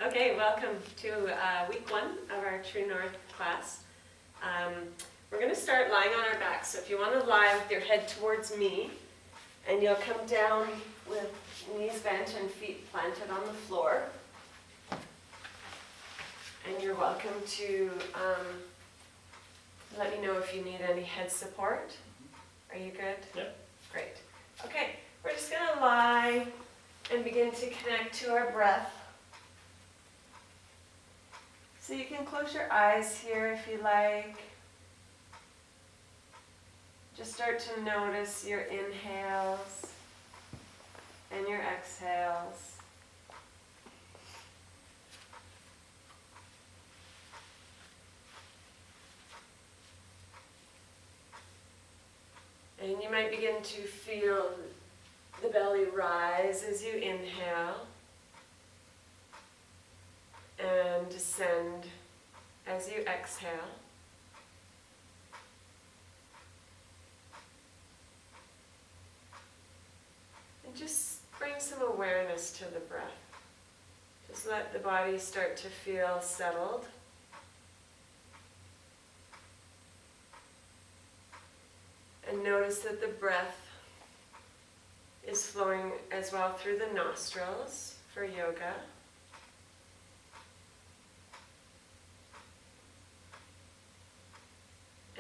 Okay, welcome to week 1 of our TrueNTH class. We're going to start lying on our back, so if you want to lie with your head towards me, and you'll come down with knees bent and feet planted on the floor. And you're welcome to let me know if you need any head support. Are you good? Yep. Great. Okay, we're just going to lie and begin to connect to our breath. So you can close your eyes here if you like. Just start to notice your inhales and your exhales. And you might begin to feel the belly rise as you inhale and descend as you exhale. And just bring some awareness to the breath. Just let the body start to feel settled. And notice that the breath is flowing as well through the nostrils for yoga.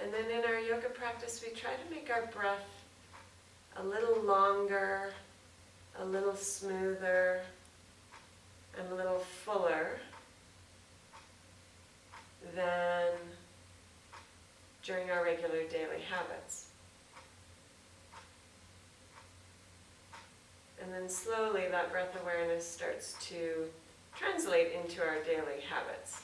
And then in our yoga practice, we try to make our breath a little longer, a little smoother, and a little fuller than during our regular daily habits. And then slowly that breath awareness starts to translate into our daily habits.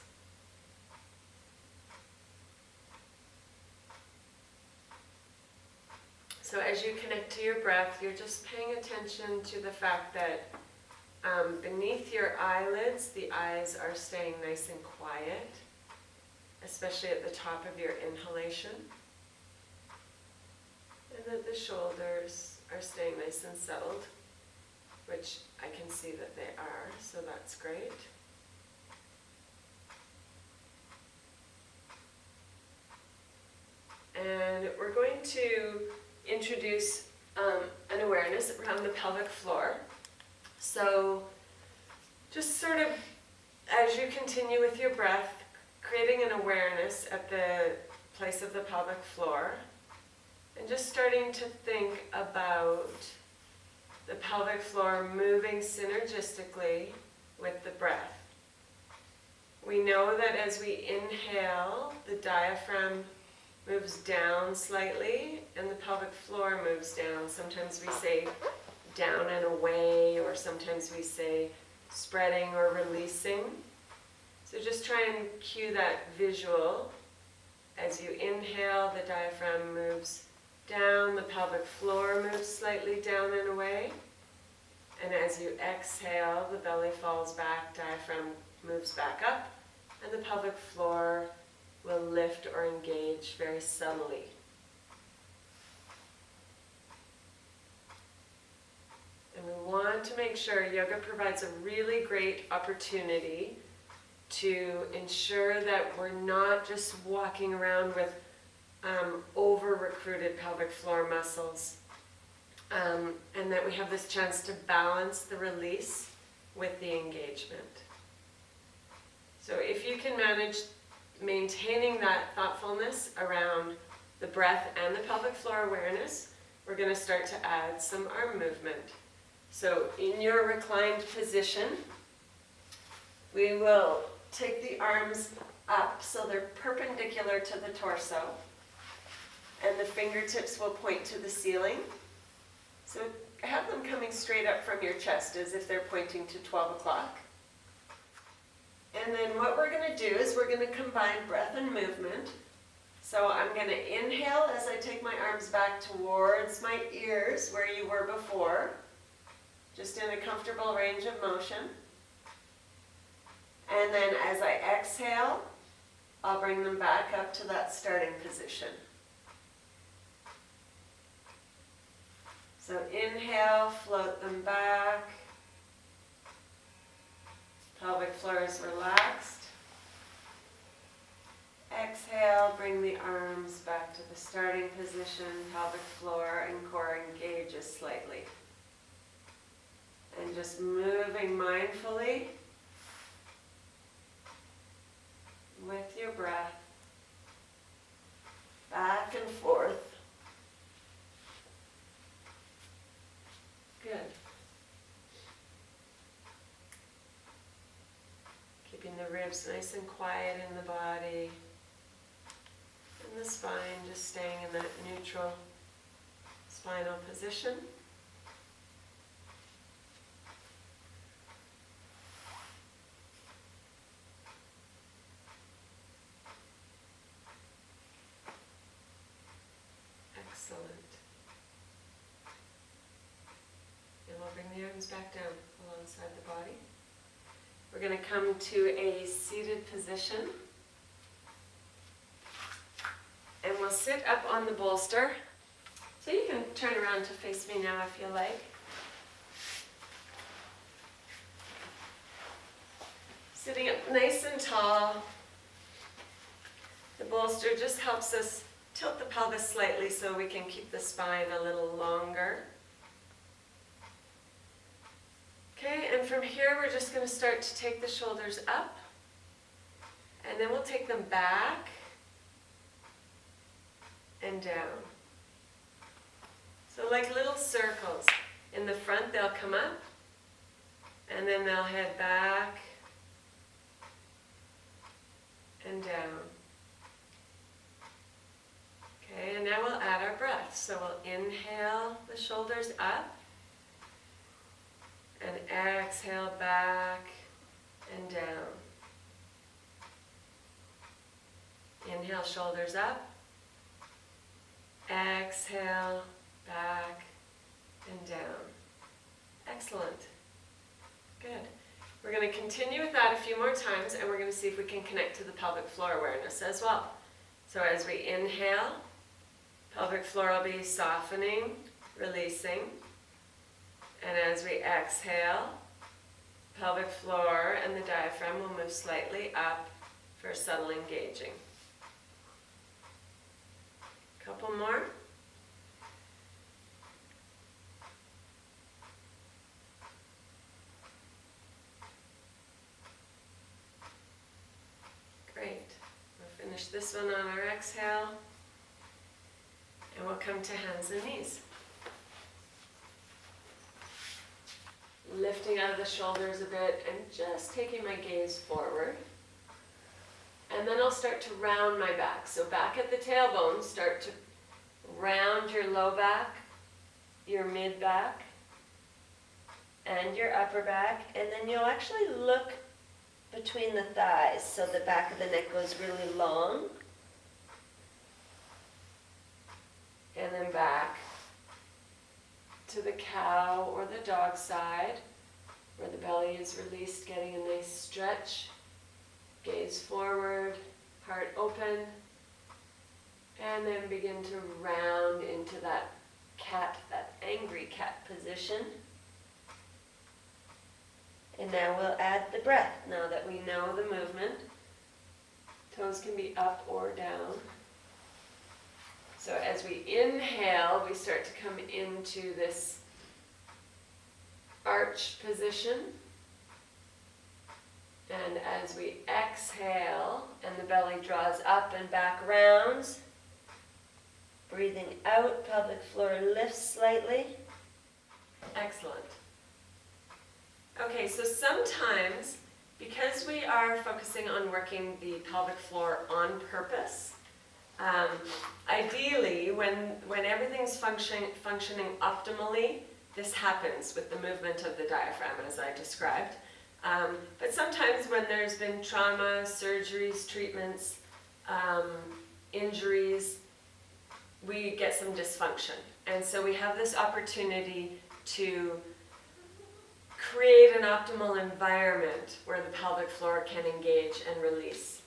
So as you connect to your breath, you're just paying attention to the fact that beneath your eyelids, the eyes are staying nice and quiet, especially at the top of your inhalation. And that the shoulders are staying nice and settled, which I can see that they are, so that's great. And we're going to introduce an awareness around the pelvic floor. So just sort of as you continue with your breath, creating an awareness at the place of the pelvic floor, and just starting to think about the pelvic floor moving synergistically with the breath. We know that as we inhale, the diaphragm moves down slightly and the pelvic floor moves down. Sometimes we say down and away, or sometimes we say spreading or releasing. So just try and cue that visual. As you inhale, the diaphragm moves down, the pelvic floor moves slightly down and away. And as you exhale, the belly falls back, diaphragm moves back up, and the pelvic floor will lift or engage very subtly. And we want to make sure yoga provides a really great opportunity to ensure that we're not just walking around with over-recruited pelvic floor muscles, and that we have this chance to balance the release with the engagement. So if you can manage maintaining that thoughtfulness around the breath and the pelvic floor awareness, we're going to start to add some arm movement. So in your reclined position, we will take the arms up so they're perpendicular to the torso, and the fingertips will point to the ceiling. So have them coming straight up from your chest as if they're pointing to 12 o'clock. And then what we're going to do is we're going to combine breath and movement. So I'm going to inhale as I take my arms back towards my ears where you were before, just in a comfortable range of motion. And then as I exhale, I'll bring them back up to that starting position. So inhale, float them back. Pelvic floor is relaxed. Exhale, bring the arms back to the starting position. Pelvic floor and core engages slightly. And just moving mindfully with your breath, back and forth. Good. Keeping the ribs nice and quiet in the body. And the spine just staying in that neutral spinal position. Excellent. And we'll bring the arms back down alongside the body. We're going to come to a seated position. And we'll sit up on the bolster. So you can turn around to face me now if you like. Sitting up nice and tall. The bolster just helps us tilt the pelvis slightly so we can keep the spine a little longer. Okay, and from here we're just going to start to take the shoulders up, and then we'll take them back and down. So like little circles. In the front they'll come up, and then they'll head back and down. Okay, and now we'll add our breath. So we'll inhale the shoulders up, and exhale back and down. Inhale, shoulders up. Exhale, back and down. Excellent. Good. We're going to continue with that a few more times, and we're going to see if we can connect to the pelvic floor awareness as well. So as we inhale, pelvic floor will be softening, releasing. And as we exhale, pelvic floor and the diaphragm will move slightly up for subtle engaging. Couple more. Great. We'll finish this one on our exhale. And we'll come to hands and knees. Lifting out of the shoulders a bit and just taking my gaze forward. And then I'll start to round my back. So back at the tailbone, start to round your low back, your mid back, and your upper back. And then you'll actually look between the thighs so the back of the neck goes really long. And then back to the cow or the dog side, where the belly is released, getting a nice stretch. Gaze forward, heart open, and then begin to round into that cat, that angry cat position. And now we'll add the breath, now that we know the movement. Toes can be up or down. So as we inhale, we start to come into this arch position. And as we exhale, and the belly draws up and back rounds, breathing out, pelvic floor lifts slightly. Excellent. Okay, so sometimes, because we are focusing on working the pelvic floor on purpose, ideally, when everything's functioning optimally, this happens with the movement of the diaphragm, as I described. But sometimes when there's been trauma, surgeries, treatments, injuries, we get some dysfunction. And so we have this opportunity to create an optimal environment where the pelvic floor can engage and release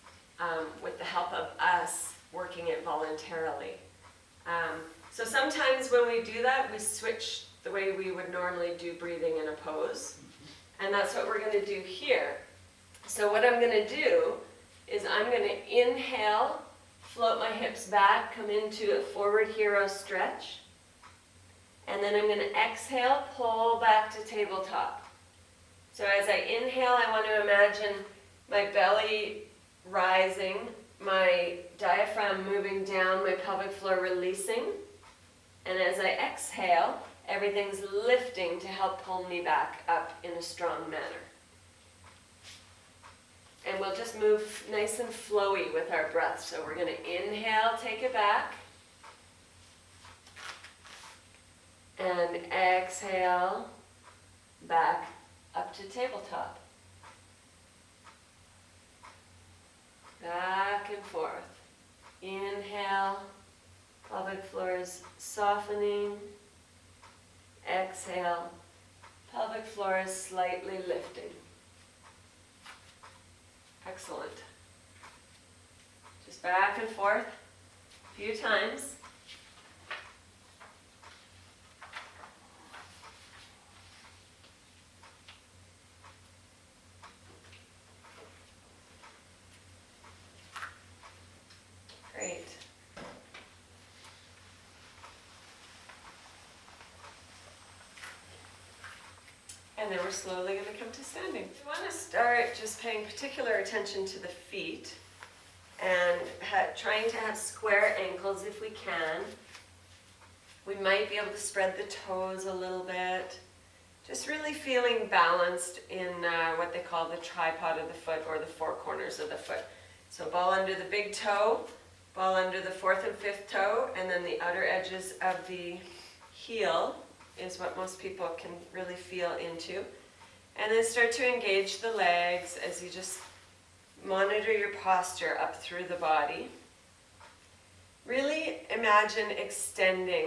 with the help of us working it voluntarily. So sometimes when we do that, we switch the way we would normally do breathing in a pose. And that's what we're going to do here. So what I'm going to do is I'm going to inhale, float my hips back, come into a forward hero stretch. And then I'm going to exhale, pull back to tabletop. So as I inhale, I want to imagine my belly rising, my diaphragm moving down, my pelvic floor releasing. And as I exhale, everything's lifting to help pull me back up in a strong manner. And we'll just move nice and flowy with our breath. So we're going to inhale, take it back. And exhale, back up to tabletop. Back and forth. Inhale, pelvic floor is softening. Exhale, pelvic floor is slightly lifting. Excellent. Just back and forth a few times. Great. And then we're slowly going to come to standing. We want to start just paying particular attention to the feet and trying to have square ankles if we can. We might be able to spread the toes a little bit. Just really feeling balanced in what they call the tripod of the foot or the four corners of the foot. So ball under the big toe, ball under the fourth and fifth toe, and then the outer edges of the heel is what most people can really feel into. And then start to engage the legs as you just monitor your posture up through the body. Really imagine extending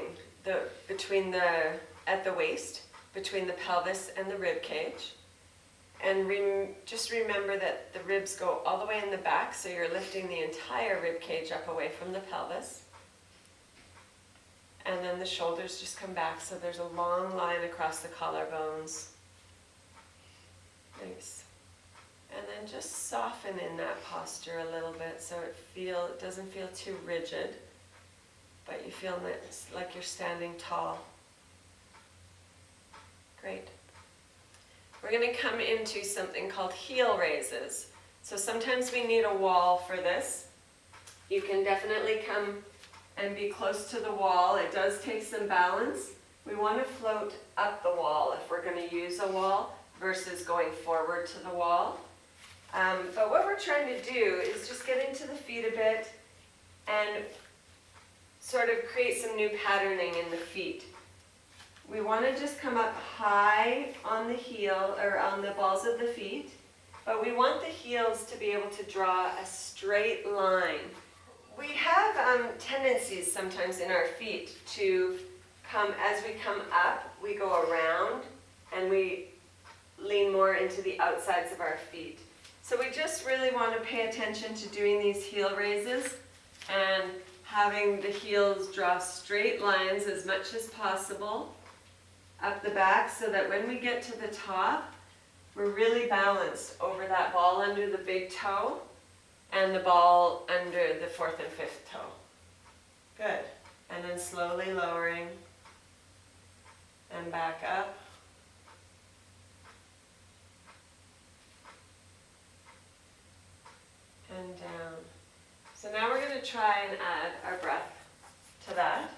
at the waist, between the pelvis and the rib cage. And just remember that the ribs go all the way in the back, so you're lifting the entire rib cage up away from the pelvis. And then the shoulders just come back, so there's a long line across the collarbones. Nice. And then just soften in that posture a little bit so it doesn't feel too rigid, but you feel like you're standing tall. Great. We're going to come into something called heel raises. So sometimes we need a wall for this. You can definitely come and be close to the wall. It does take some balance. We want to float up the wall if we're going to use a wall versus going forward to the wall. But what we're trying to do is just get into the feet a bit and sort of create some new patterning in the feet. We want to just come up high on the heel or on the balls of the feet, but we want the heels to be able to draw a straight line. We have tendencies sometimes in our feet to as we come up, we go around and we lean more into the outsides of our feet. So we just really want to pay attention to doing these heel raises and having the heels draw straight lines as much as possible up the back so that when we get to the top, we're really balanced over that ball under the big toe and the ball under the fourth and fifth toe. Good. And then slowly lowering and back up. And down. So now we're going to try and add our breath to that.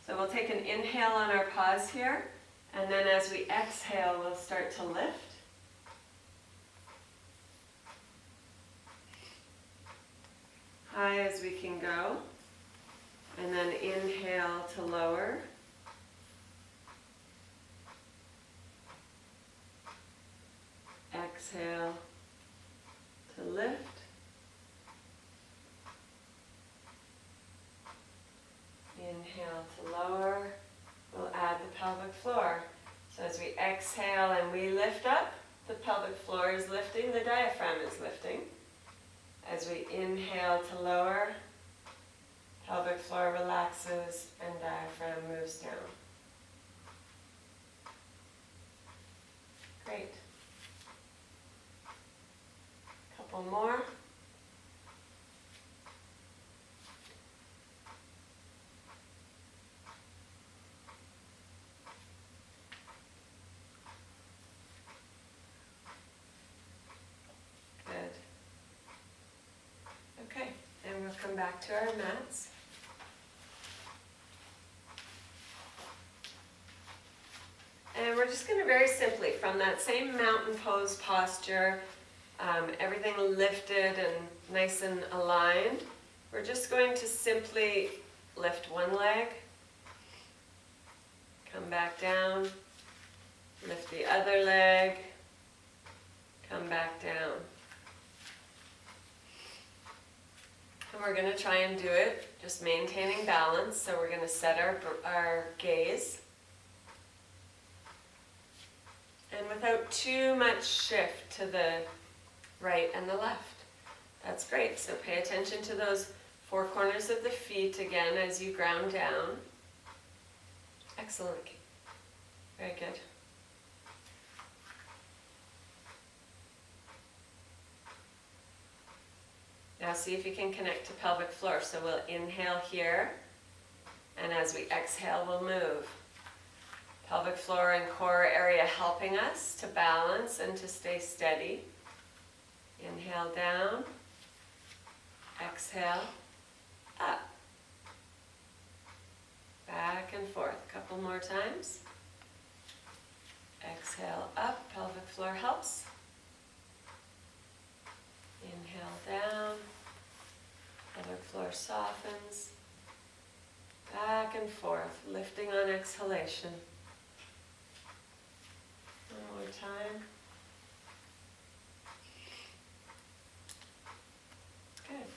So we'll take an inhale on our pause here, and then as we exhale, we'll start to lift. High as we can go, and then inhale to lower. Exhale to lift. Inhale to lower. We'll add the pelvic floor. So as we exhale and we lift up, the pelvic floor is lifting, the diaphragm is lifting. As we inhale to lower, pelvic floor relaxes and diaphragm moves down. Great. more. Good. Okay, and we'll come back to our mats. And we're just going to very simply, from that same mountain pose posture, everything lifted and nice and aligned, we're just going to simply lift one leg, come back down, lift the other leg, come back down. And we're going to try and do it just maintaining balance, so we're going to set our gaze. And without too much shift to the right and the left. That's great. So pay attention to those four corners of the feet again as you ground down. Excellent. Very good. Now see if you can connect to pelvic floor. So we'll inhale here, and as we exhale, we'll move. Pelvic floor and core area helping us to balance and to stay steady. Inhale down, exhale up, back and forth. A couple more times. Exhale up, pelvic floor helps. Inhale down, pelvic floor softens. Back and forth, lifting on exhalation. One more time. Good.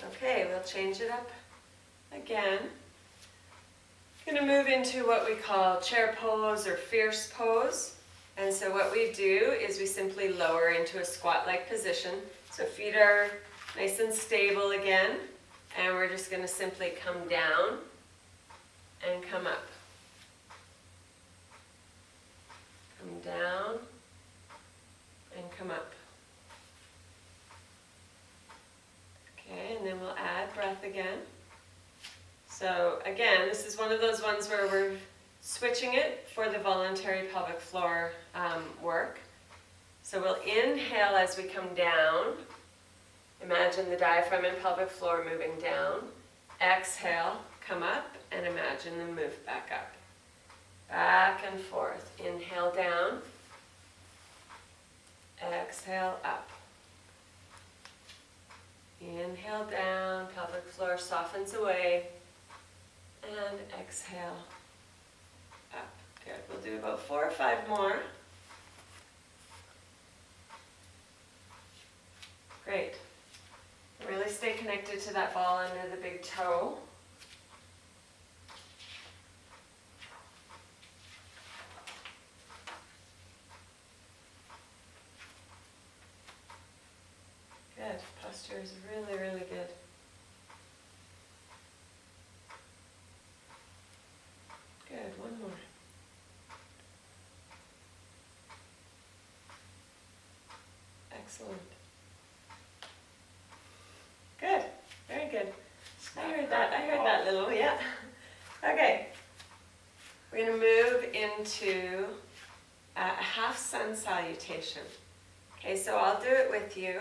Okay, we'll change it up again. I'm going to move into what we call chair pose or fierce pose. And so what we do is we simply lower into a squat-like position. So feet are nice and stable again. And we're just going to simply come down and come up. Come down and come up. Okay, and then we'll add breath again. So again, this is one of those ones where we're switching it for the voluntary pelvic floor work. So we'll inhale as we come down. Imagine the diaphragm and pelvic floor moving down. Exhale, come up, and imagine them move back up. Back and forth. Inhale down. Exhale up. Inhale down, pelvic floor softens away. And exhale up. Good. We'll do about 4 or 5 more. Great. Really stay connected to that ball under the big toe. Good. Posture is really, really good. Good. One more. Excellent. Good. Very good. I heard that little, yeah. Okay. We're going to move into a half sun salutation. Okay, so I'll do it with you,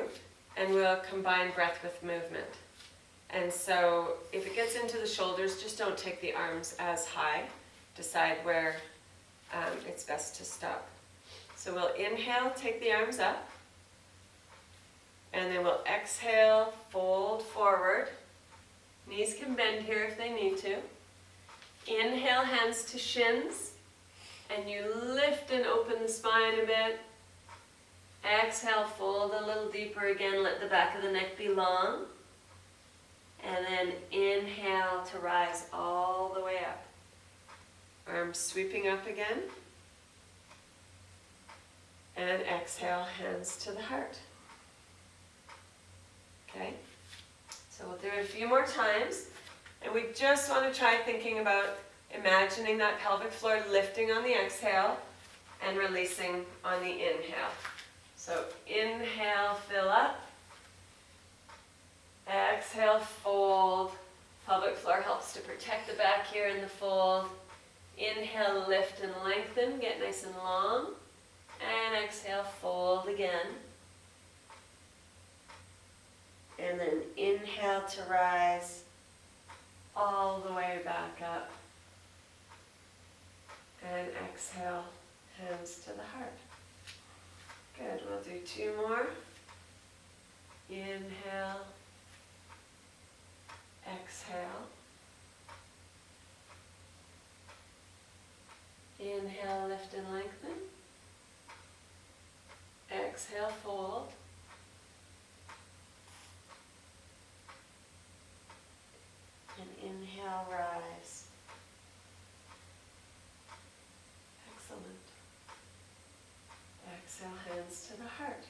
and we'll combine breath with movement. And so if it gets into the shoulders, just don't take the arms as high. Decide where it's best to stop. So we'll inhale, take the arms up. And then we'll exhale, fold forward. Knees can bend here if they need to. Inhale, hands to shins. And you lift and open the spine a bit. Exhale, fold a little deeper again. Let the back of the neck be long. And then inhale to rise all the way up. Arms sweeping up again. And exhale, hands to the heart. Okay, so we'll do it a few more times, and we just want to try thinking about imagining that pelvic floor lifting on the exhale and releasing on the inhale. So inhale, fill up. Exhale, fold. Pelvic floor helps to protect the back here in the fold. Inhale, lift and lengthen, get nice and long. And exhale, fold again. And then inhale to rise all the way back up. And exhale, hands to the heart. Good, we'll do 2 more. Inhale, exhale. Inhale, lift and lengthen. Exhale, fold. And inhale, rise. Excellent. Exhale, hands to the heart.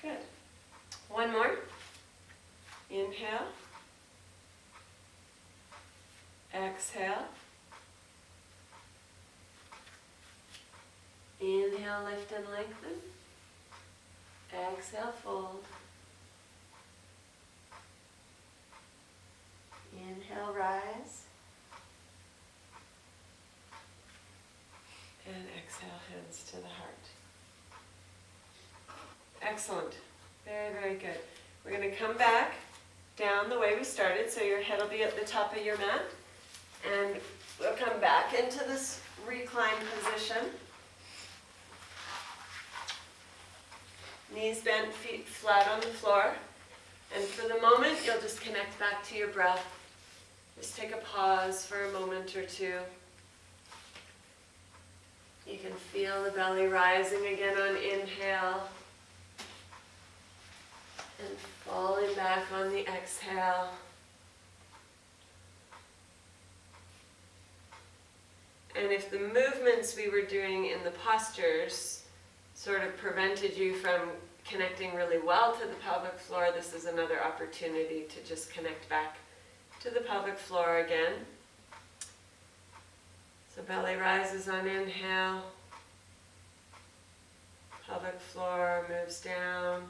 Good. 1 more. Inhale. Exhale. Inhale, lift and lengthen. Exhale, fold. Inhale, rise. And exhale, hands to the heart. Excellent. Very, very good. We're going to come back down the way we started, so your head will be at the top of your mat. And we'll come back into this recline position. Knees bent, feet flat on the floor. And for the moment, you'll just connect back to your breath. Just take a pause for a moment or two. You can feel the belly rising again on inhale. And falling back on the exhale. And if the movements we were doing in the postures sort of prevented you from connecting really well to the pelvic floor, this is another opportunity to just connect back to the pelvic floor again. So belly rises on inhale. Pelvic floor moves down.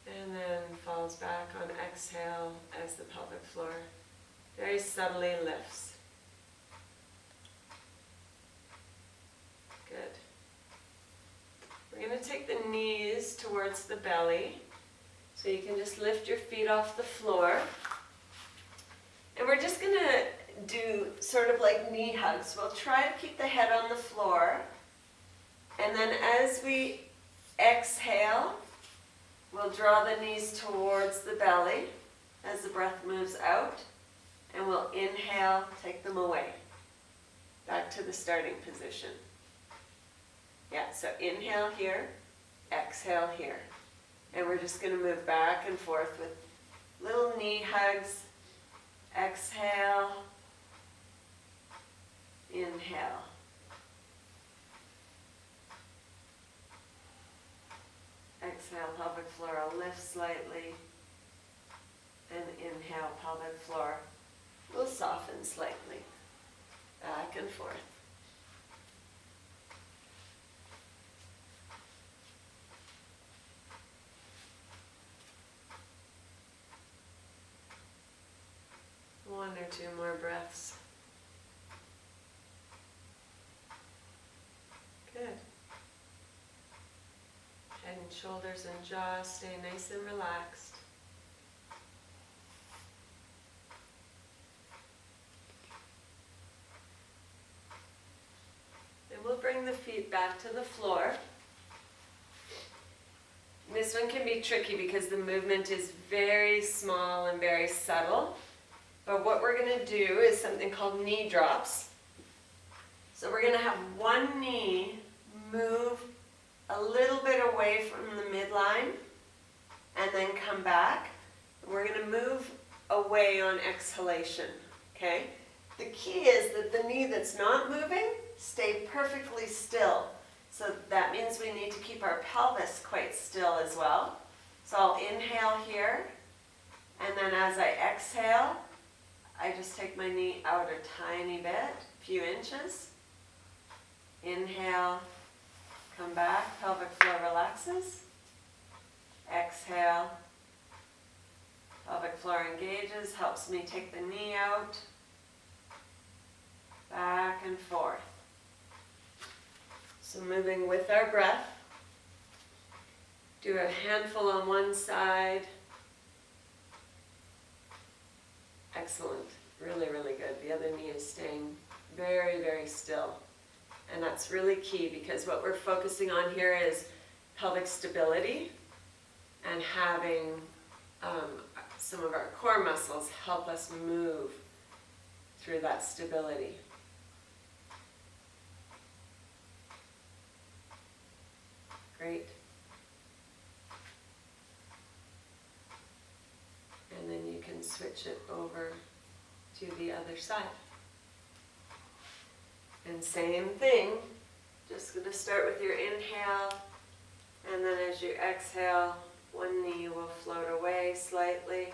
And then falls back on exhale as the pelvic floor very subtly lifts. Good. We're going to take the knees towards the belly. So you can just lift your feet off the floor. And we're just going to do sort of like knee hugs. We'll try to keep the head on the floor. And then as we exhale, we'll draw the knees towards the belly as the breath moves out. And we'll inhale, take them away. Back to the starting position. Yeah, so inhale here, exhale here. And we're just going to move back and forth with little knee hugs. Exhale, inhale. Exhale, pelvic floor will lift slightly. And inhale, pelvic floor will soften slightly. Back and forth. One or two more breaths. Good. Head and shoulders and jaw stay nice and relaxed. Then we'll bring the feet back to the floor. This one can be tricky because the movement is very small and very subtle. But what we're going to do is something called knee drops. So we're going to have one knee move a little bit away from the midline and then come back. We're going to move away on exhalation. Okay? The key is that the knee that's not moving stay perfectly still. So that means we need to keep our pelvis quite still as well. So I'll inhale here, and then as I exhale, I just take my knee out a tiny bit, a few inches. Inhale, Come back, pelvic floor relaxes. Exhale. Pelvic floor engages, helps me take the knee out. Back and forth. So moving with our breath. Do a handful on one side. Excellent. Really, really good. The other knee is staying very, very still. And that's really key because what we're focusing on here is pelvic stability and having some of our core muscles help us move through that stability. Great. And then you can switch it over to the other side. And same thing, just going to start with your inhale, and then as you exhale, one knee will float away slightly.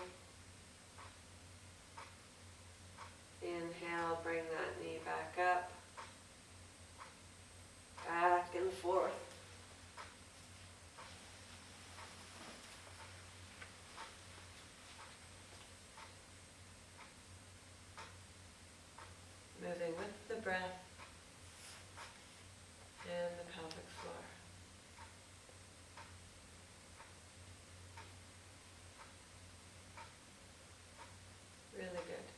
Inhale, bring that knee back up, back and forth. Moving with the breath and the pelvic floor. Really good.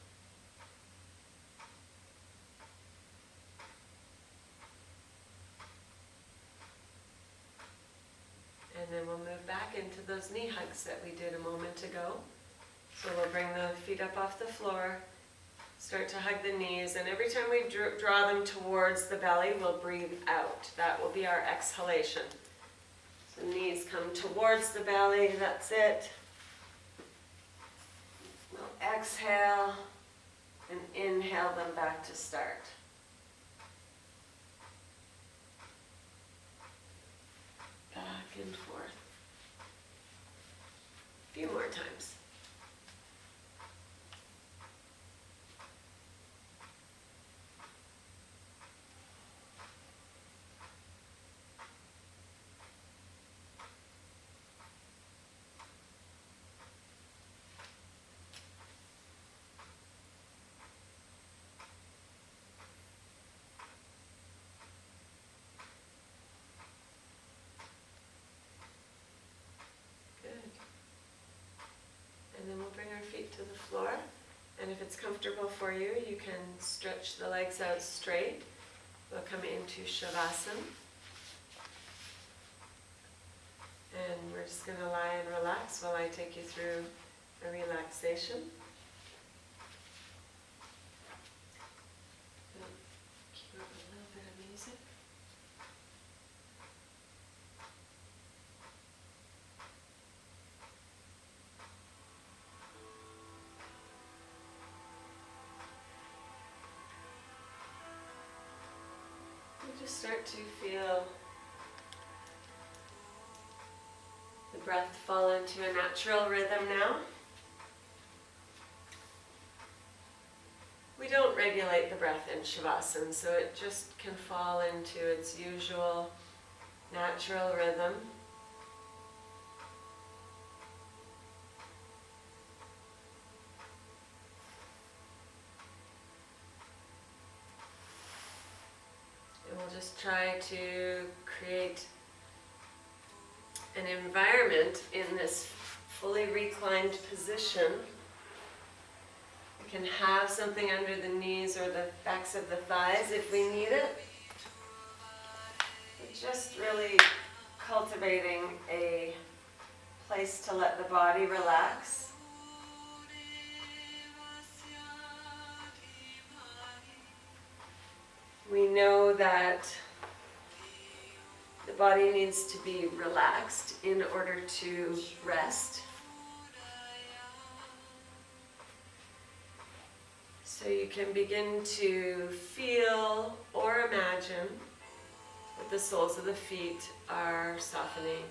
And then we'll move back into those knee hugs that we did a moment ago. So we'll bring the feet up off the floor, start to hug the knees, and every time we draw them towards the belly, we'll breathe out. That will be our exhalation. So knees come towards the belly, that's it. We'll exhale and inhale them back to start. Back and forth. A few more times. And then we'll bring our feet to the floor. And if it's comfortable for you, you can stretch the legs out straight. We'll come into Shavasana. And we're just going to lie and relax while I take you through a relaxation. Cue up a little bit of music. Just start to feel the breath fall into a natural rhythm now. We don't regulate the breath in Shavasana, so it just can fall into its usual natural rhythm. We'll just try to create an environment in this fully reclined position. We can have something under the knees or the backs of the thighs if we need it. But just really cultivating a place to let the body relax. We know that the body needs to be relaxed in order to rest. So you can begin to feel or imagine that the soles of the feet are softening.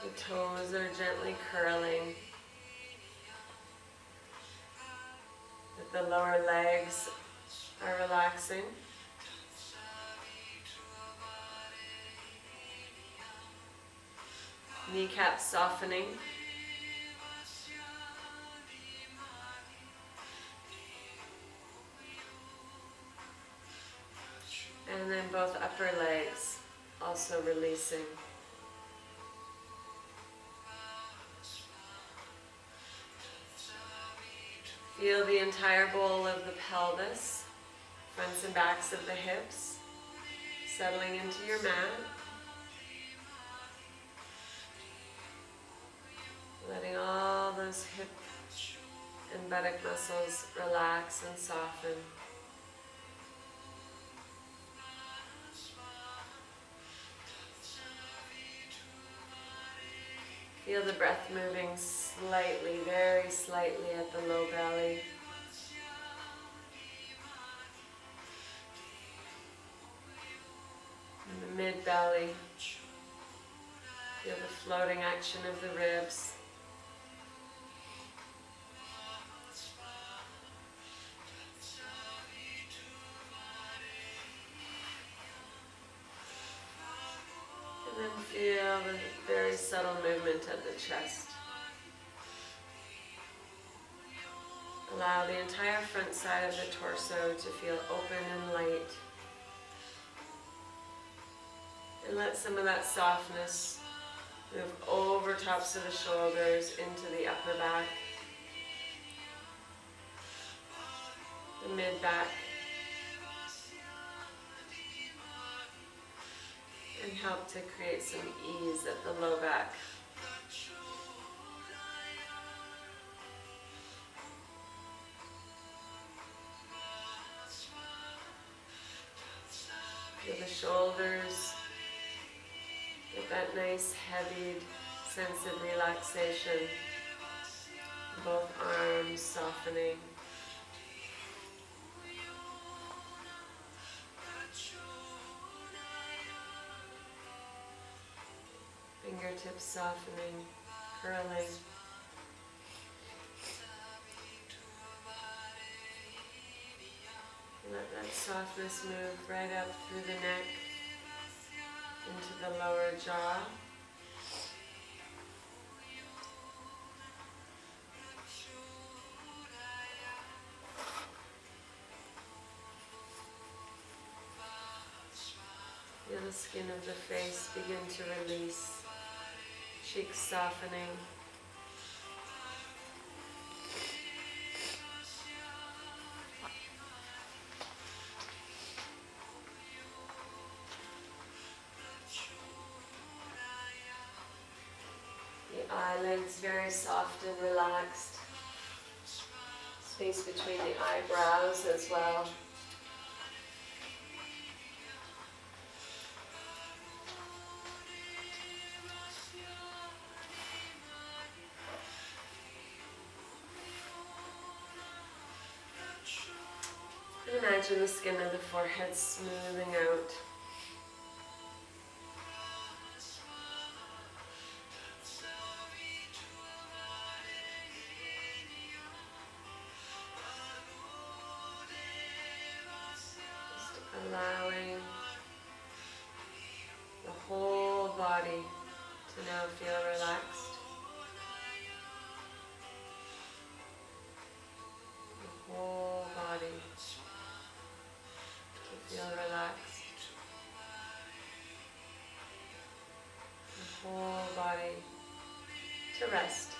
The toes are gently curling. That the lower legs are relaxing. kneecaps softening. And then both upper legs also releasing. Feel the entire bowl of the pelvis, fronts and backs of the hips, settling into your mat. Letting all those hip and buttock muscles relax and soften. Feel the breath moving slightly, very slightly at the low belly. And the mid belly. Feel the floating action of the ribs. And then feel the very subtle movement of the chest. Allow the entire front side of the torso to feel open and light. And let some of that softness move over tops of the shoulders into the upper back, the mid back, and help to create some ease at the low back. Feel the shoulders, get that nice heavy sense of relaxation. Both arms softening. Fingertips softening, curling. Let that softness move right up through the neck, into the lower jaw. Feel the skin of the face begin to release, cheeks softening. The eyelids very soft and relaxed. Space between the eyebrows as well. And imagine the skin of the forehead smoothing out. Allowing the whole body to now feel relaxed. The whole body to feel relaxed. The whole body to rest.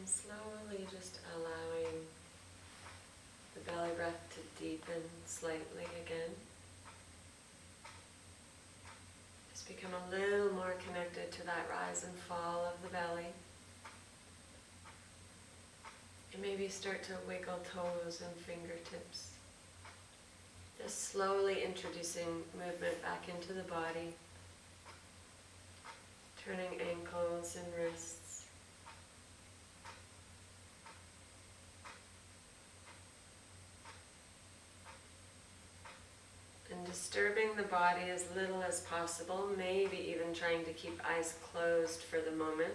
And slowly just allowing the belly breath to deepen slightly again. Just become a little more connected to that rise and fall of the belly. And maybe start to wiggle toes and fingertips. Just slowly introducing movement back into the body. Turning ankles and wrists. And disturbing the body as little as possible, maybe even trying to keep eyes closed for the moment.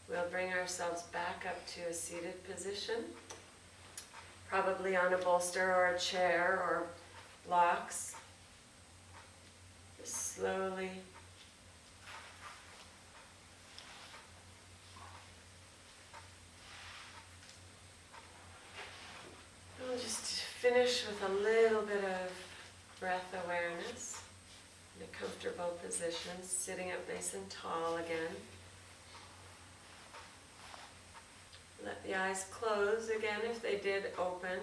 We'll bring ourselves back up to a seated position, probably on a bolster or a chair or blocks. Just slowly we'll just finish with a little bit of breath awareness in a comfortable position, sitting up nice and tall again. Let the eyes close again if they did open.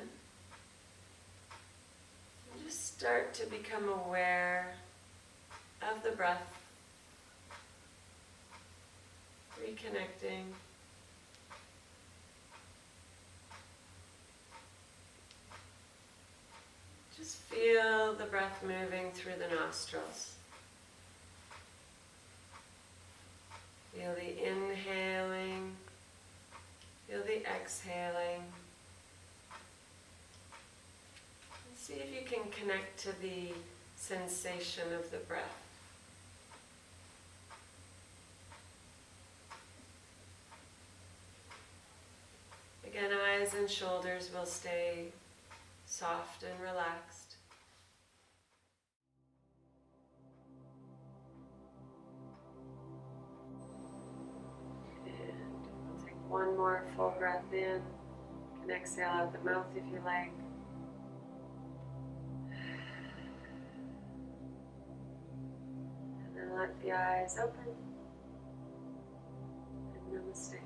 And just start to become aware of the breath, reconnecting. Just feel the breath moving through the nostrils. Feel the inhaling, feel the exhaling. And see if you can connect to the sensation of the breath. Again, eyes and shoulders will stay soft and relaxed. And we'll take one more full breath in. You can exhale out the mouth if you like. And then let the eyes open. And namaste.